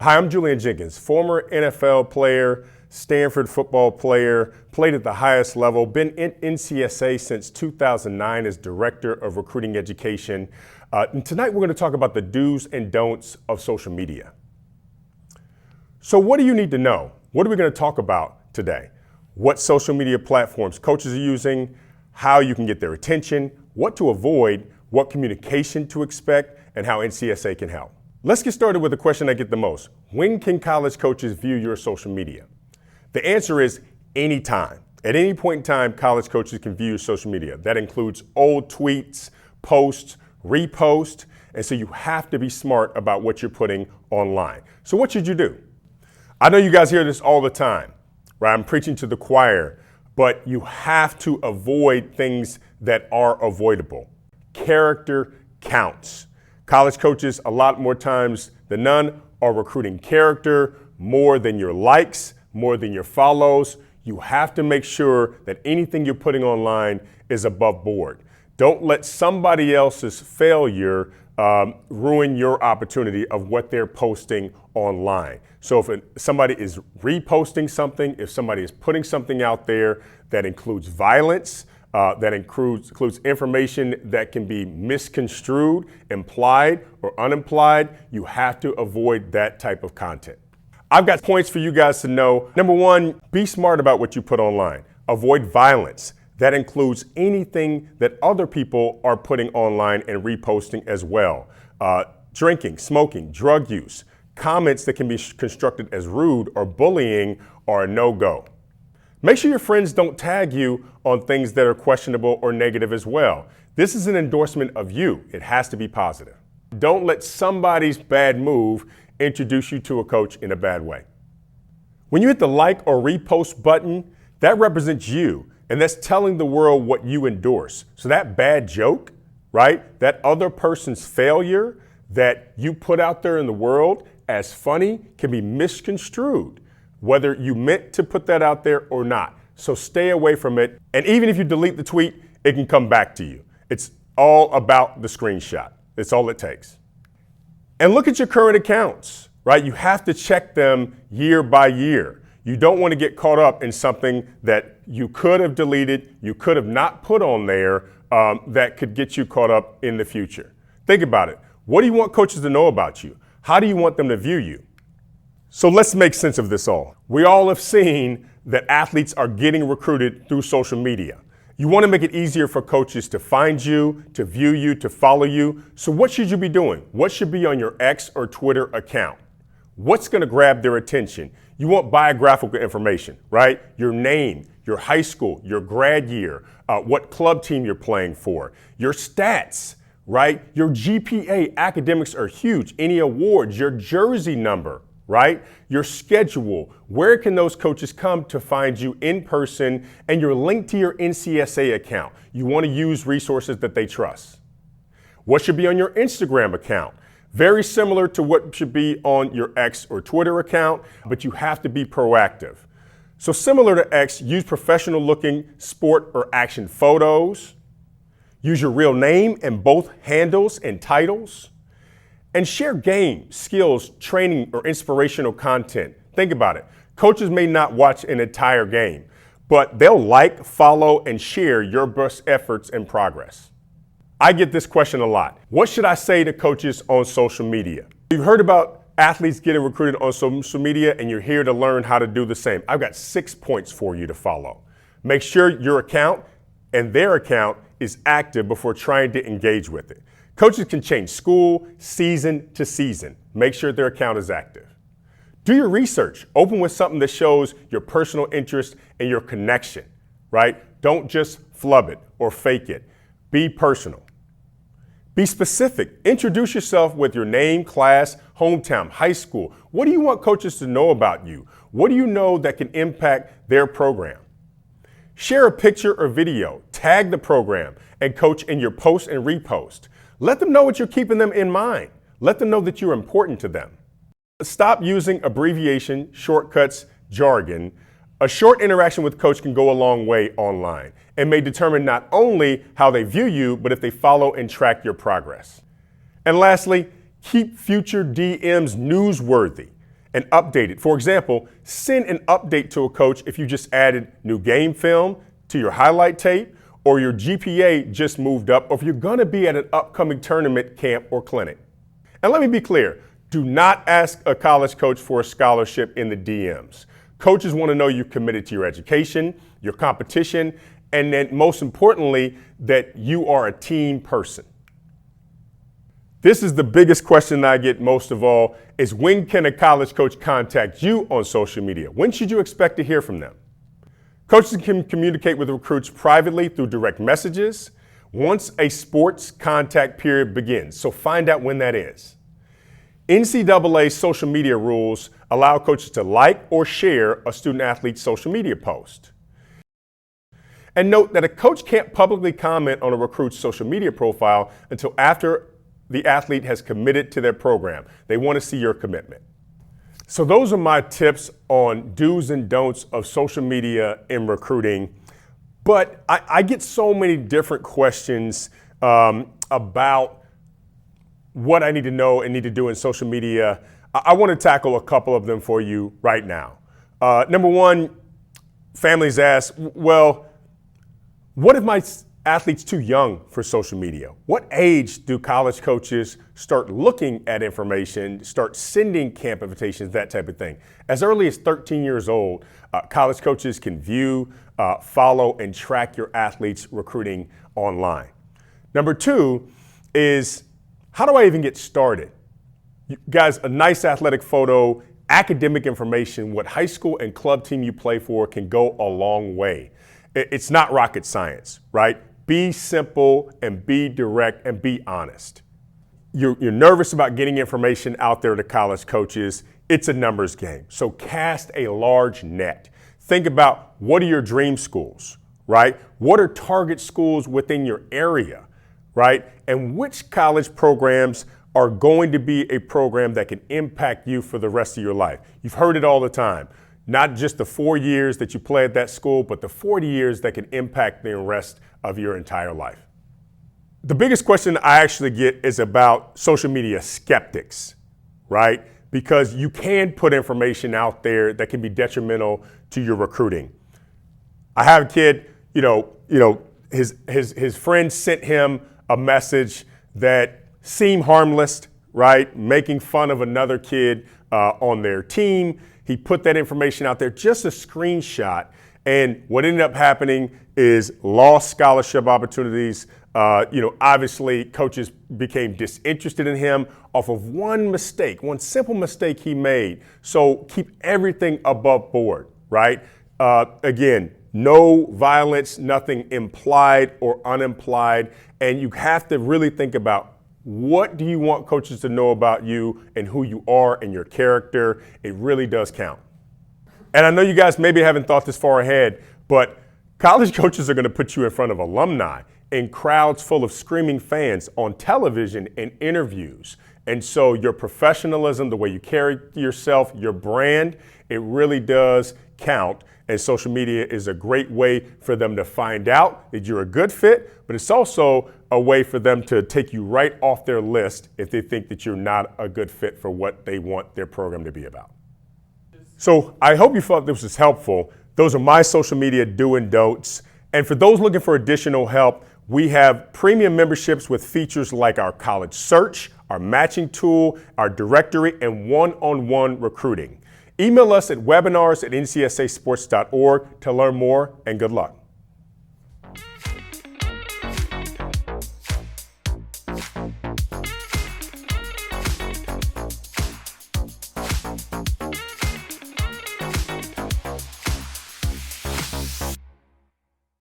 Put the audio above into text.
Hi, I'm Julian Jenkins, former NFL player, Stanford football player, played at the highest level, been in NCSA since 2009 as Director of Recruiting Education. And tonight we're going to talk about the do's and don'ts of social media. So what do you need to know? What are we going to talk about today? What social media platforms coaches are using, how you can get their attention, what to avoid, what communication to expect, and how NCSA can help. Let's get started with the question I get the most. When can college coaches view your social media? The answer is anytime. At any point in time, college coaches can view your social media. That includes old tweets, posts, reposts, and so you have to be smart about what you're putting online. So what should you do? I know you guys hear this all the time, right? I'm preaching to the choir, but you have to avoid things that are avoidable. Character counts. College coaches, a lot more times than none, are recruiting character more than your likes, more than your follows. You have to make sure that anything you're putting online is above board. Don't let somebody else's failure ruin your opportunity of what they're posting online. So if somebody is reposting something, if somebody is putting something out there that includes violence, that includes information that can be misconstrued, implied, or unimplied, you have to avoid that type of content. I've got points for you guys to know. Number one, be smart about what you put online. Avoid violence. That includes anything that other people are putting online and reposting as well. Drinking, smoking, drug use, comments that can be constructed as rude or bullying are a no-go. Make sure your friends don't tag you on things that are questionable or negative as well. This is an endorsement of you. It has to be positive. Don't let somebody's bad move introduce you to a coach in a bad way. When you hit the like or repost button, that represents you, and that's telling the world what you endorse. So that bad joke, right, that other person's failure that you put out there in the world as funny can be misconstrued, whether you meant to put that out there or not. So stay away from it. And even if you delete the tweet, it can come back to you. It's all about the screenshot. It's all it takes. And look at your current accounts, right? You have to check them year by year. You don't want to get caught up in something that you could have deleted, you could have not put on there that could get you caught up in the future. Think about it. What do you want coaches to know about you? How do you want them to view you? So let's make sense of this all. We all have seen that athletes are getting recruited through social media. You want to make it easier for coaches to find you, to view you, to follow you. So what should you be doing? What should be on your X or Twitter account? What's going to grab their attention? You want biographical information, right? Your name, your high school, your grad year, what club team you're playing for, your stats, right? Your GPA, academics are huge. Any awards, your jersey number, right? Your schedule, where can those coaches come to find you in person, and your link to your NCSA account. You want to use resources that they trust. What should be on your Instagram account? Very similar to what should be on your X or Twitter account, but you have to be proactive. So similar to X, use professional looking sport or action photos. Use your real name in both handles and titles. And share game, skills, training, or inspirational content. Think about it. Coaches may not watch an entire game, but they'll like, follow, and share your best efforts and progress. I get this question a lot. What should I say to coaches on social media? You've heard about athletes getting recruited on social media, and you're here to learn how to do the same. I've got 6 points for you to follow. Make sure your account and their account is active before trying to engage with it. Coaches can change school, season to season. Make sure their account is active. Do your research. Open with something that shows your personal interest and your connection, right? Don't just flub it or fake it. Be personal. Be specific. Introduce yourself with your name, class, hometown, high school. What do you want coaches to know about you? What do you know that can impact their program? Share a picture or video. Tag the program and coach in your post and repost. Let them know what you're keeping them in mind. Let them know that you're important to them. Stop using abbreviation, shortcuts, jargon. A short interaction with coach can go a long way online and may determine not only how they view you, but if they follow and track your progress. And lastly, keep future DMs newsworthy. and update it. For example, send an update to a coach if you just added new game film to your highlight tape, or your GPA just moved up, or if you're going to be at an upcoming tournament, camp, or clinic. And let me be clear, do not ask a college coach for a scholarship in the DMs. Coaches want to know you're committed to your education, your competition, and then most importantly, that you are a team person. This is the biggest question that I get most of all, is when can a college coach contact you on social media? When should you expect to hear from them? Coaches can communicate with recruits privately through direct messages once a sports contact period begins, so find out when that is. NCAA social media rules allow coaches to like or share a student-athlete's social media post. And note that a coach can't publicly comment on a recruit's social media profile until after the athlete has committed to their program. They want to see your commitment. So those are my tips on do's and don'ts of social media in recruiting. But I get so many different questions about what I need to know and need to do in social media. I want to tackle a couple of them for you right now. Number one, families ask, well, what if my athlete's too young for social media? What age do college coaches start looking at information, start sending camp invitations, that type of thing? As early as 13 years old, college coaches can view, follow, and track your athletes' recruiting online. Number two is, how do I even get started? You guys, a nice athletic photo, academic information, what high school and club team you play for can go a long way. It's not rocket science, right? Be simple and be direct and be honest. You're nervous about getting information out there to college coaches. It's a numbers game. So cast a large net. Think about, what are your dream schools, right? What are target schools within your area, right? And which college programs are going to be a program that can impact you for the rest of your life? You've heard it all the time. Not just the 4 years that you play at that school, but the 40 years that can impact the rest of your entire life. The biggest question I actually get is about social media skeptics, right? Because you can put information out there that can be detrimental to your recruiting. I have a kid, his friend sent him a message that seemed harmless, right? Making fun of another kid on their team. He put that information out there, just a screenshot, and what ended up happening is lost scholarship opportunities. Obviously coaches became disinterested in him off of one mistake, one simple mistake he made. So keep everything above board, right? Again, no violence, nothing implied or unimplied, and you have to really think about, what do you want coaches to know about you and who you are and your character? It really does count. And I know you guys maybe haven't thought this far ahead, but college coaches are going to put you in front of alumni and crowds full of screaming fans on television and interviews. And so your professionalism, the way you carry yourself, your brand, it really does count. And social media is a great way for them to find out that you're a good fit, but it's also a way for them to take you right off their list if they think that you're not a good fit for what they want their program to be about. So I hope you thought this was helpful. Those are my social media do and don'ts. And for those looking for additional help, we have premium memberships with features like our college search, our matching tool, our directory, and one-on-one recruiting. Email us at webinars@ncsasports.org to learn more, and good luck.